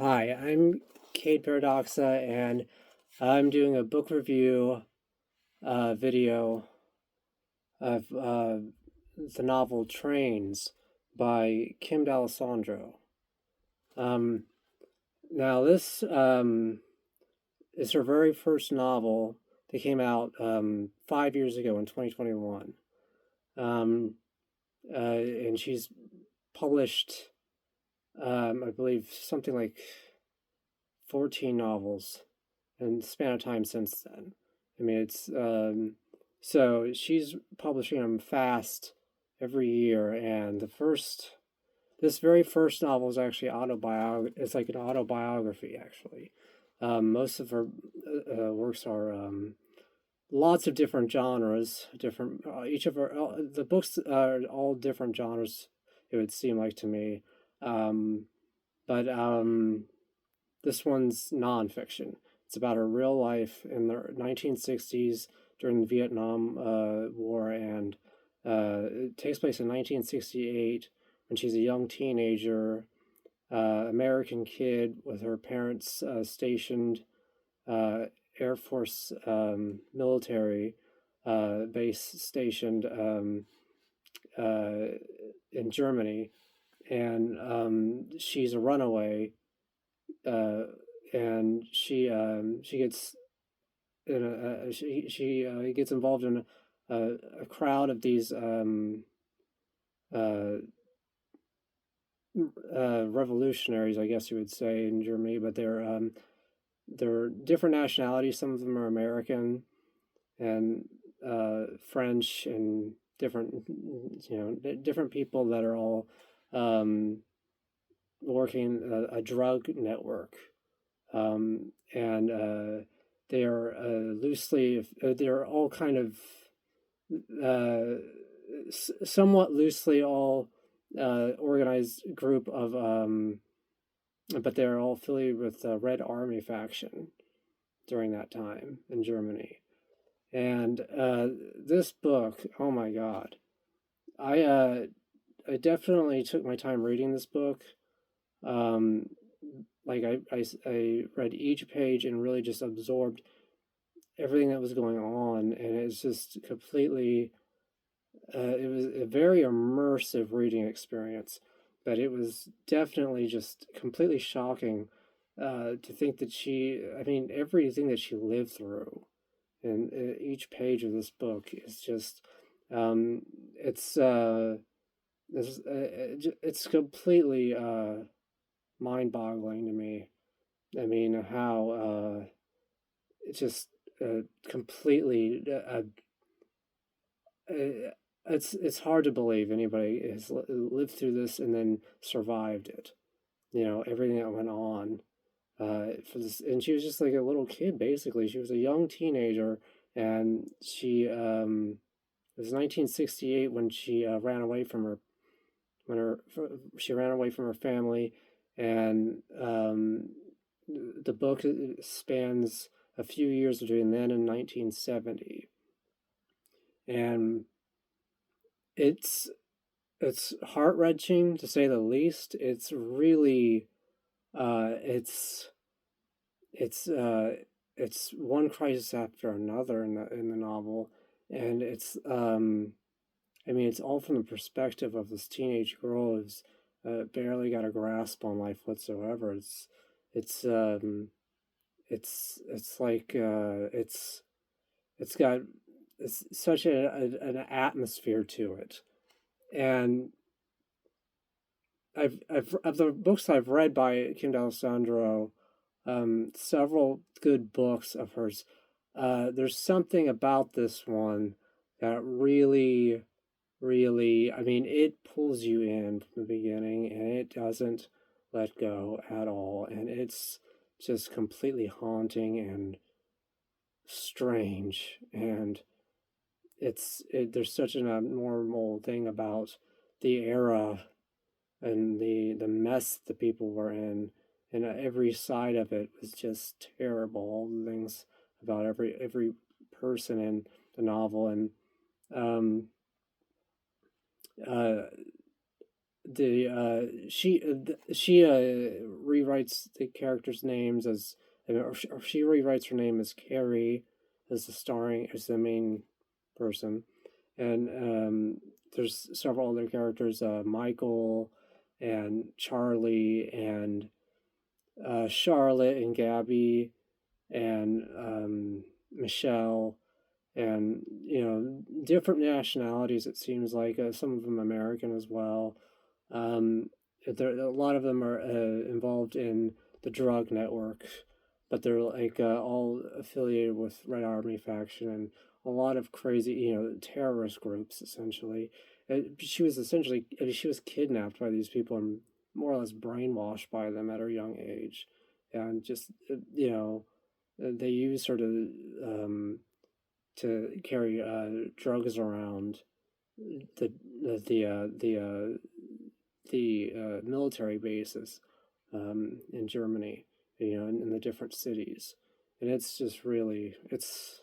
Hi, I'm Cade Paradoxa, and I'm doing a book review video of the novel Trains by Kim D'Alessandro. Um, Now, this is her very first novel that came out 5 years ago in 2021. And she's published, I believe, something like 14 novels in the span of time since then. I mean, it's so she's publishing them fast every year, and this very first novel is actually autobiography. It's like an autobiography, actually. Most of her works are lots of different genres. Different each of her the books are all different genres. It would seem like to me, but this one's nonfiction. It's about her real life in the 1960s during the Vietnam War, and it takes place in 1968 when she's a young teenager, American kid with her parents stationed Air Force military base stationed in Germany, and she's a runaway, uh, and she gets in she gets involved in a crowd of these uh, revolutionaries, I guess you would say, in Germany, but they're different nationalities. Some of them are American and French and different, different people that are all um, working a drug network, and they are loosely, they're all kind of uh, somewhat loosely all organized group of, but they're all affiliated with the Red Army faction during that time in Germany. And this book, oh my God, I uh, I definitely took my time reading this book. Um, like I read each page and really just absorbed everything that was going on, and it's just completely. It was a very immersive reading experience, but it was definitely just completely shocking to think that I mean, everything that she lived through, and each page of this book is just, um, it's it's completely mind-boggling to me. I mean, how it's just completely. It's hard to believe anybody has lived through this and then survived it. You know, everything that went on for this, and she was just like a little kid basically. She was a young teenager, and it was 1968 when she ran away from her when her she ran away from her family, and the book spans a few years between then and 1970, and it's it's heart wrenching to say the least. It's really uh, it's it's uh, it's one crisis after another in the novel, and it's I mean, it's all from the perspective of this teenage girl who's barely got a grasp on life whatsoever. It's um, it's like it's got it's such an atmosphere to it, and I've of the books I've read by Kim D'Alessandro, several good books of hers. There's something about this one that really, I mean, it pulls you in from the beginning, and it doesn't let go at all, and it's just completely haunting and strange, and there's such an abnormal thing about the era and the mess the people were in, and every side of it was just terrible. All the things about every person in the novel, and um, uh, she rewrites the characters' names as, or she rewrites her name as Carrie, as the main person, and there's several other characters, Michael and Charlie and Charlotte and Gabby and Michelle, and different nationalities. It seems like some of them American as well. Um, a lot of them are involved in the drug network, but they're like all affiliated with Red Army faction and a lot of crazy, terrorist groups essentially. She was essentially, I mean, she was kidnapped by these people and more or less brainwashed by them at her young age, and just they used her to carry drugs around the military bases in Germany, in the different cities, and it's just really it's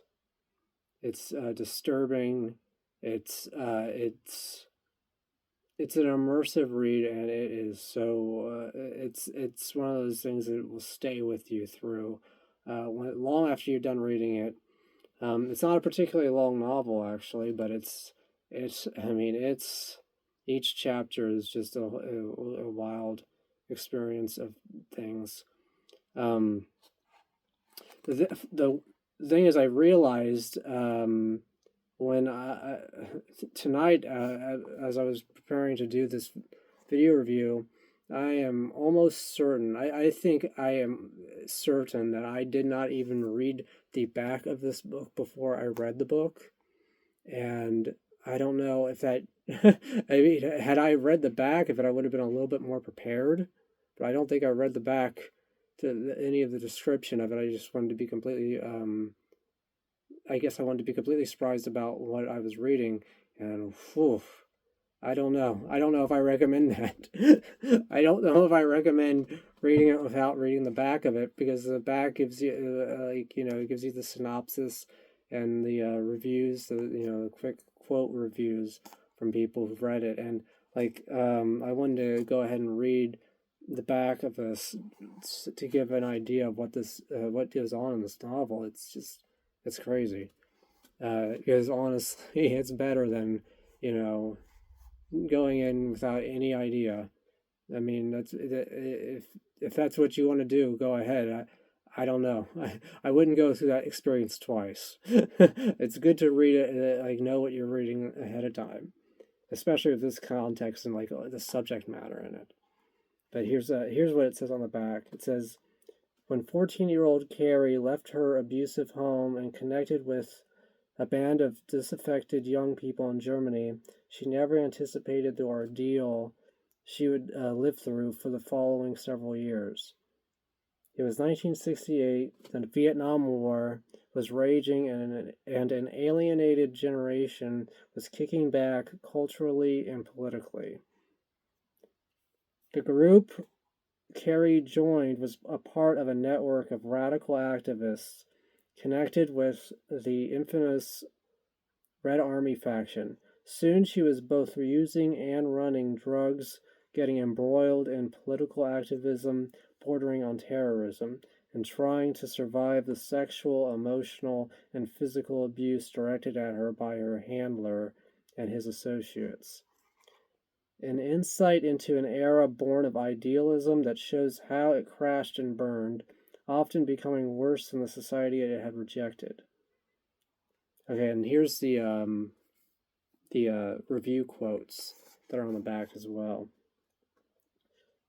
disturbing. It's an immersive read, and it is so it's one of those things that will stay with you through long after you're done reading it. It's not a particularly long novel, actually, but it's I mean it's each chapter is just a wild experience of things. Um, the thing is, I realized when tonight, as I was preparing to do this video review, I am almost certain. I think I am certain that I did not even read the back of this book before I read the book, and I don't know if that. I mean, had I read the back, if I would have been a little bit more prepared, but I don't think I read the back to any of the description of it. I just wanted to be completely. I guess I wanted to be completely surprised about what I was reading, and whew, I don't know. I don't know if I recommend that. I don't know if I recommend reading it without reading the back of it, because the back gives you it gives you the synopsis and the reviews, the quick quote reviews from people who've read it, and I wanted to go ahead and read the back of this to give an idea of what goes on in this novel. It's crazy. Because honestly, it's better than going in without any idea. I mean, if that's what you want to do, go ahead. I don't know. I wouldn't go through that experience twice. It's good to read it, know what you're reading ahead of time, especially with this context and the subject matter in it. But here's what it says on the back. It says, when 14-year-old Carrie left her abusive home and connected with a band of disaffected young people in Germany, she never anticipated the ordeal she would live through for the following several years. It was 1968, the Vietnam War was raging, and an alienated generation was kicking back culturally and politically. The group Carrie joined was a part of a network of radical activists connected with the infamous Red Army faction. Soon she was both using and running drugs, getting embroiled in political activism bordering on terrorism, and trying to survive the sexual, emotional, and physical abuse directed at her by her handler and his associates. An insight into an era born of idealism that shows how it crashed and burned, often becoming worse than the society it had rejected. Okay, and here's the review quotes that are on the back as well.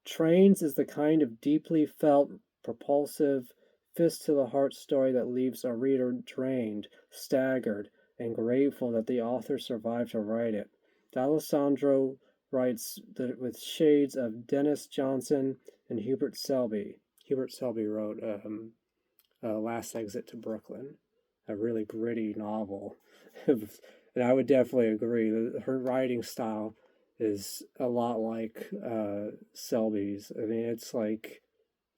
Trains is the kind of deeply felt, propulsive, fist to the heart story that leaves a reader drained, staggered, and grateful that the author survived to write it. D'Alessandro writes with shades of Dennis Johnson and Hubert Selby. Hubert Selby wrote Last Exit to Brooklyn, a really gritty novel. And I would definitely agree that her writing style is a lot like Selby's. I mean, it's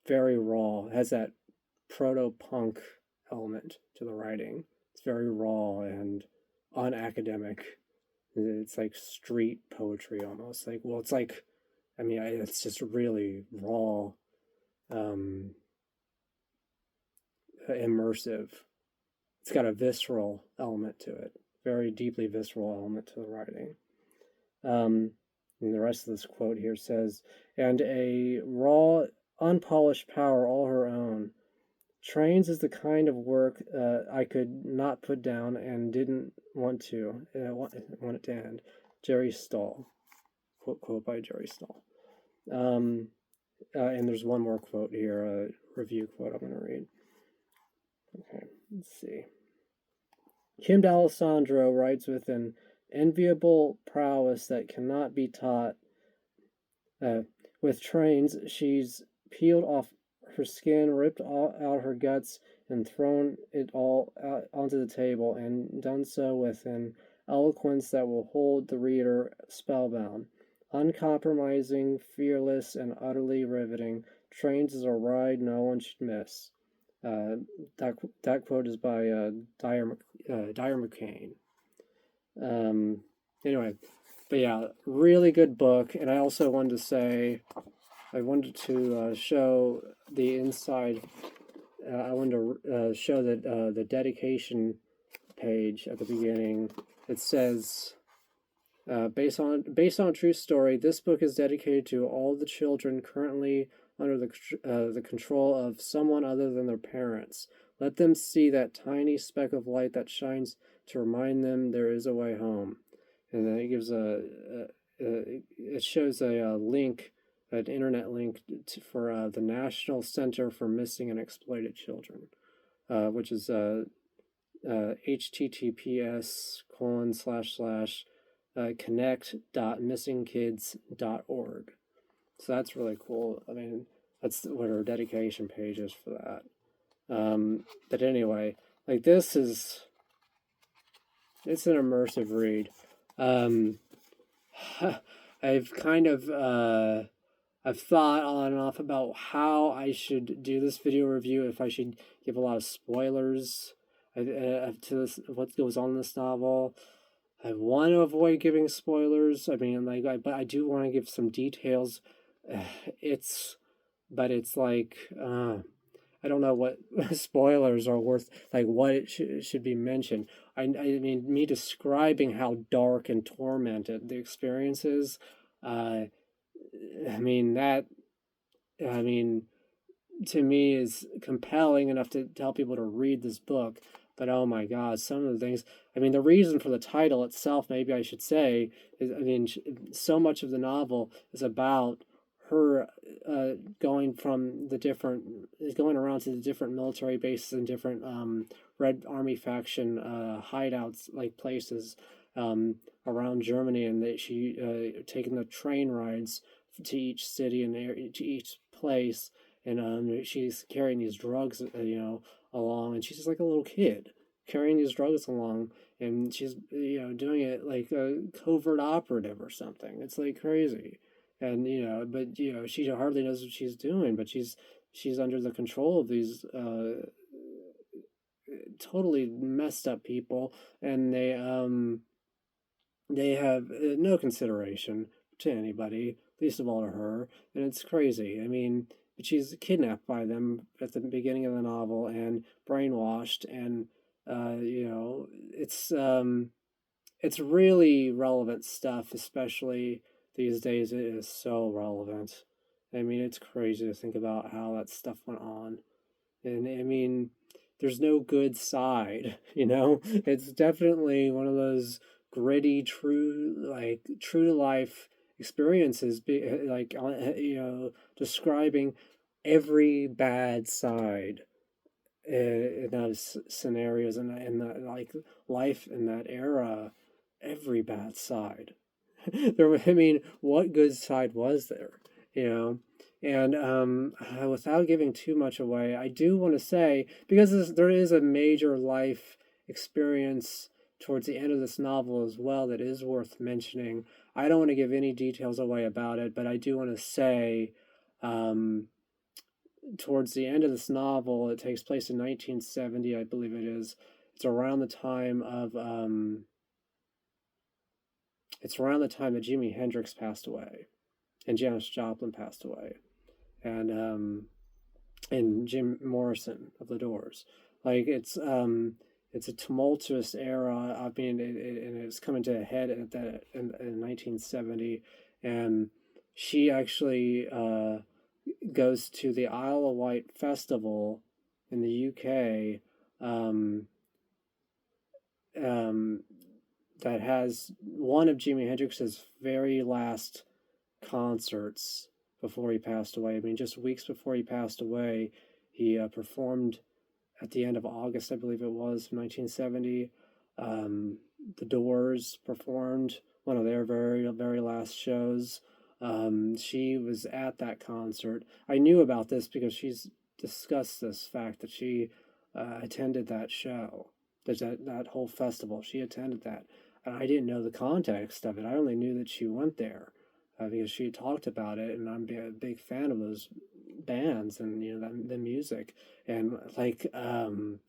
very raw. It has that proto-punk element to the writing. It's very raw and unacademic. It's like street poetry almost. It's like I mean, it's just really raw, immersive. It's got a visceral element to it, very deeply visceral element to the writing. And the rest of this quote here says, and a raw, unpolished power all her own. Trains is the kind of work I could not put down and didn't want to. Want it to end. Jerry Stahl. Quote by Jerry Stahl. And there's one more quote here, a review quote I'm going to read. Okay, let's see. Kim D'Alessandro writes with an enviable prowess that cannot be taught. With Trains, she's peeled off her skin, ripped out her guts, and thrown it all out onto the table, and done so with an eloquence that will hold the reader spellbound. Uncompromising, fearless, and utterly riveting, Trains is a ride no one should miss. That quote is by Dyer McCain. Anyway, but yeah, really good book. And I also wanted to say, I wanted to show the inside. I wanted to show that the dedication page at the beginning. It says, based on a true story, this book is dedicated to all the children currently under the control of someone other than their parents. Let them see that tiny speck of light that shines to remind them there is a way home. And then it gives it shows a link, an internet link for the National Center for Missing and Exploited Children, which is https://connect.missingkids.org. So that's really cool. I mean, that's what our dedication page is for that. But anyway, like it's an immersive read. I've kind of I've thought on and off about how I should do this video review, if I should give a lot of spoilers to this, what goes on in this novel. I want to avoid giving spoilers. I mean, but I do want to give some details. It's like, I don't know what spoilers are worth, like what it should be mentioned. I mean, me describing how dark and tormented the experience is, to me is compelling enough to tell people to read this book. But oh my God, some of the things, the reason for the title itself, maybe I should say, is, so much of the novel is about her going around to the different military bases and different Red Army faction hideouts, like places around Germany, and that she taking the train rides to each city and to each place, and she's carrying these drugs, along, and she's just like a little kid carrying these drugs along, and she's doing it like a covert operative or something. It's like crazy, and but she hardly knows what she's doing, but she's under the control of these totally messed up people, and they have no consideration to anybody, least of all to her, and it's crazy. But she's kidnapped by them at the beginning of the novel and brainwashed, and it's really relevant stuff, especially these days. It is so relevant. It's crazy to think about how that stuff went on, and there's no good side. It's definitely one of those gritty, true to life experiences, describing every bad side in those scenarios, and life in that era, every bad side. What good side was there? And without giving too much away, I do want to say, because there is a major life experience towards the end of this novel as well that is worth mentioning. I don't want to give any details away about it, but I do want to say, towards the end of this novel, it takes place in 1970, I believe it is. It's around the time that Jimi Hendrix passed away. and Janis Joplin passed away, and Jim Morrison of the Doors. Like it's a tumultuous era. I mean, and it's coming to a head at that in 1970, and she actually goes to the Isle of Wight festival in the UK. Um, um, that has one of Jimi Hendrix's very last concerts before he passed away. I mean, just weeks before he passed away, he performed at the end of August, I believe it was, 1970. The Doors performed one of their very last shows. She was at that concert. I knew about this because she's discussed this fact that she attended that show, that whole festival. She attended that. And I didn't know the context of it. I only knew that she went there because she talked about it, and I'm a big fan of those bands and the music. And like the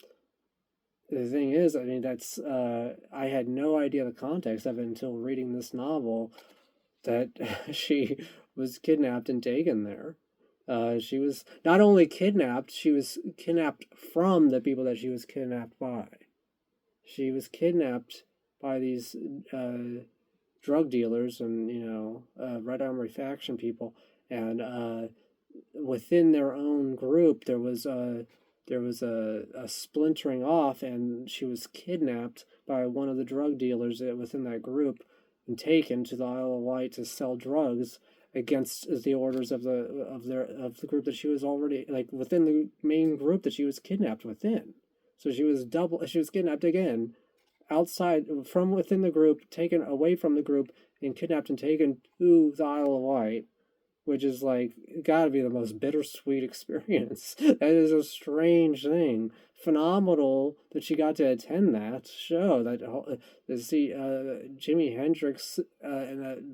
thing is, I mean, that's I had no idea the context of it until reading this novel, that she was kidnapped and taken there. She was not only kidnapped, she was kidnapped from the people that she was kidnapped by. She was kidnapped by these drug dealers and Red Army faction people, and within their own group there was a splintering off, and she was kidnapped by one of the drug dealers within that group and taken to the Isle of Wight to sell drugs against the orders of the group that she was already, like, within the main group that she was kidnapped within. So she was kidnapped again outside from within the group, taken away from the group, and kidnapped and taken to the Isle of Wight, which is like gotta be the most bittersweet experience. That is a strange thing. Phenomenal that she got to attend that show. That to see Jimi Hendrix and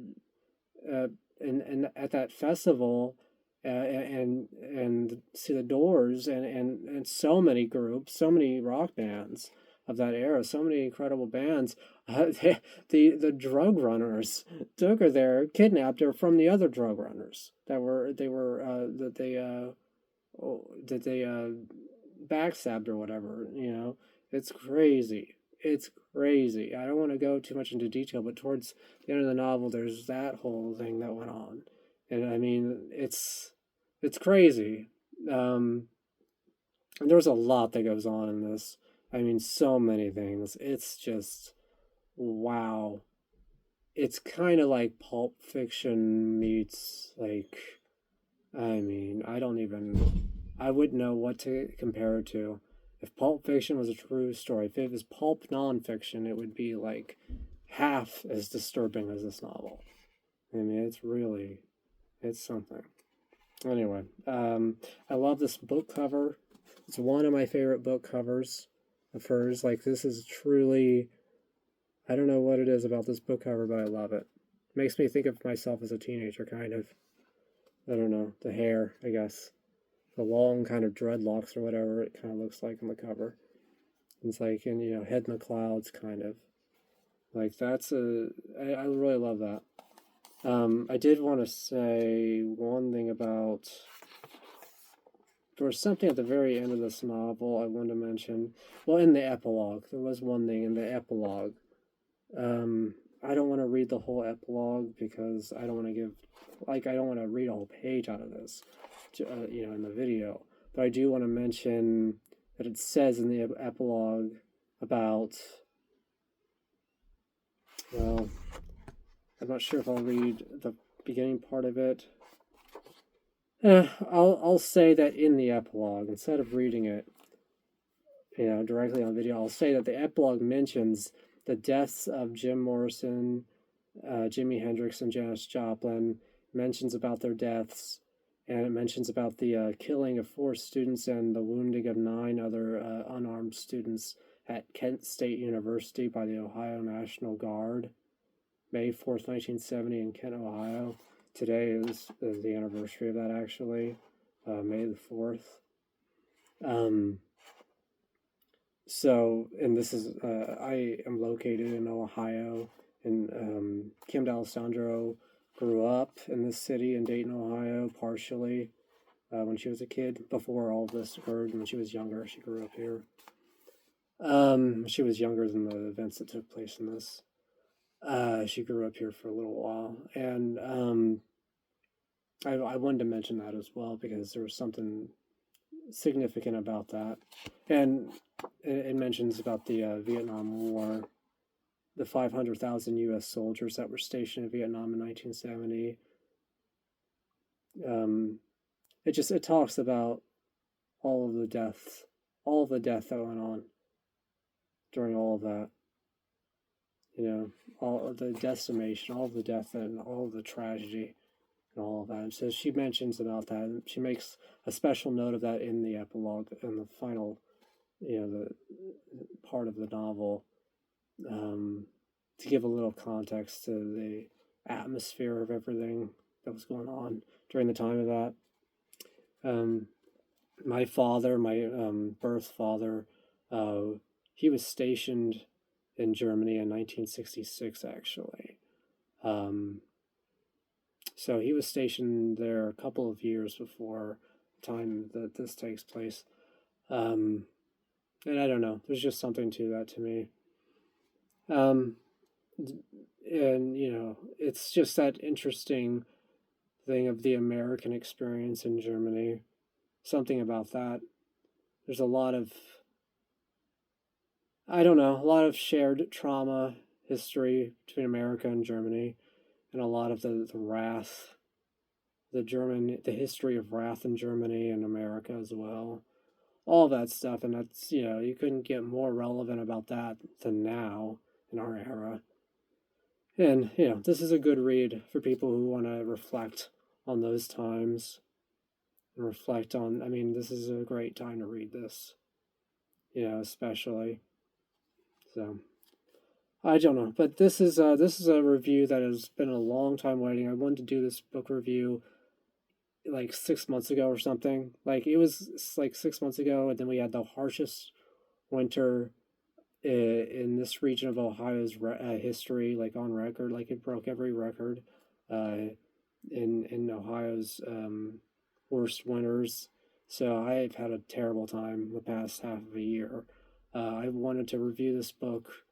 at that festival, and see the Doors and so many groups, so many rock bands of that era, so many incredible bands. The drug runners took her there, kidnapped her from the other drug runners that they backstabbed or whatever. It's crazy. It's crazy. I don't want to go too much into detail, but towards the end of the novel, there's that whole thing that went on, and I mean, it's crazy. And there's a lot that goes on in this. I mean, so many things. It's just wow. It's kind of like Pulp Fiction meets, like, I mean, I wouldn't know what to compare it to. If Pulp Fiction was a true story, if it was pulp nonfiction, it would be like half as disturbing as this novel. I mean, it's something. Anyway, I love this book cover. It's one of my favorite book covers of hers. Like, this is truly, I don't know what it is about this book cover, but I love it. It makes me think of myself as a teenager, kind of. I don't know, the hair, I guess. The long kind of dreadlocks or whatever it kind of looks like on the cover. It's like, and head in the clouds, kind of. Like, I really love that. I did want to say one thing about, there was something at the very end of this novel I wanted to mention. Well, in the epilogue, there was one thing in the epilogue. I don't want to read the whole epilogue because I don't want to read a whole page out of this, in the video. But I do want to mention that it says in the epilogue about, well, I'm not sure if I'll read the beginning part of it. I'll say that in the epilogue, instead of reading it, directly on video, I'll say that the epilogue mentions the deaths of Jim Morrison, Jimi Hendrix, and Janis Joplin, mentions about their deaths, and it mentions about the killing of 4 students and the wounding of 9 other unarmed students at Kent State University by the Ohio National Guard, May 4th, 1970, in Kent, Ohio. Today is the anniversary of that, actually, May the 4th. So, and this is, I am located in Ohio, in Kim D'Alessandro grew up in this city in Dayton, Ohio, partially when she was a kid. Before all this occurred, when she was younger, she grew up here. She was younger than the events that took place in this. She grew up here for a little while, and I wanted to mention that as well because there was something significant about that, and it mentions about the Vietnam War, the 500,000 U.S. soldiers that were stationed in Vietnam in 1970. It talks about all of the death that went on during all of that. All of the decimation, all of the death, and all of the tragedy, and all of that. And so she mentions about that, and she makes a special note of that in the epilogue, in the final, the part of the novel, to give a little context to the atmosphere of everything that was going on during the time of that. My father, my birth father, he was stationed in Germany in 1966, actually. So he was stationed there a couple of years before the time that this takes place. And I don't know, there's just something to that to me. And, it's just that interesting thing of the American experience in Germany. Something about that. There's a lot of, a lot of shared trauma history between America and Germany, and a lot of the wrath, the history of wrath in Germany and America as well. All that stuff, and that's, you couldn't get more relevant about that than now in our era. And, this is a good read for people who want to reflect on those times and reflect on, this is a great time to read this, especially. So, I don't know, but this is a review that has been a long time waiting. I wanted to do this book review like 6 months ago or something. Like, it was like 6 months ago, and then we had the harshest winter in this region of Ohio's history, like on record. Like, it broke every record in Ohio's worst winters. So I've had a terrible time the past half of a year. I wanted to review this book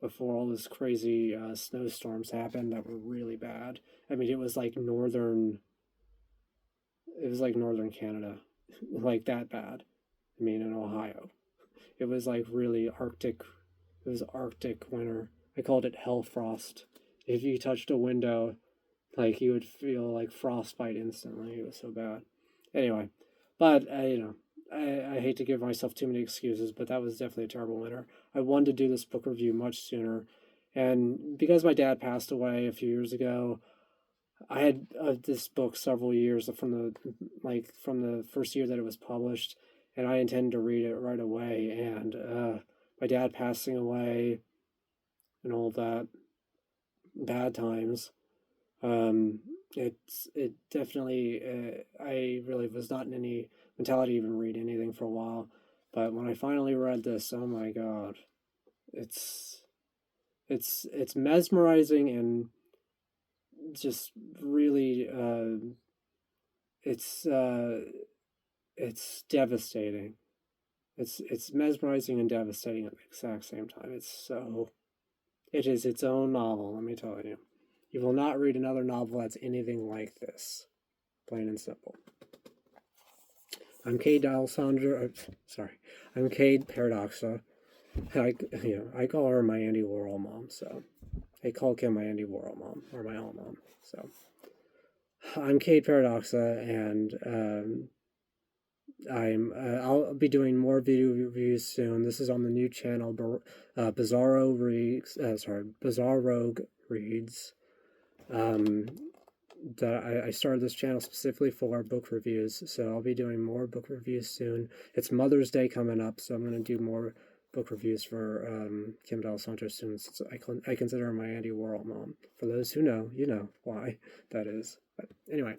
before all this crazy snowstorms happened that were really bad. It was like northern Canada, like that bad. In Ohio. It was like really Arctic. It was Arctic winter. I called it hell frost. If you touched a window, like, you would feel like frostbite instantly. It was so bad. Anyway, but I hate to give myself too many excuses, but that was definitely a terrible winter. I wanted to do this book review much sooner, and because my dad passed away a few years ago, I had this book several years from the first year that it was published, and I intended to read it right away. And my dad passing away and all that, bad times. It definitely, I really was not in any mentality to even read anything for a while. But when I finally read this, oh my God, it's mesmerizing, and just really, it's devastating. It's mesmerizing and devastating at the exact same time. It is its own novel, let me tell you. You will not read another novel that's anything like this. Plain and simple. I'm Cade D'Alessandro. I'm Cade Paradoxa. I call her my Andy Warhol mom, so I call Kim my Andy Warhol mom, or my own mom. So I'm Cade Paradoxa, and I'll be doing more video reviews soon. This is on the new channel, Bizarrogue Reads. That I started this channel specifically for book reviews, so I'll be doing more book reviews soon. It's Mother's Day coming up, so I'm going to do more book reviews for Kim D'Alessandro soon, since I consider her my Andy Warhol mom. For those who know, you know why that is. But anyway.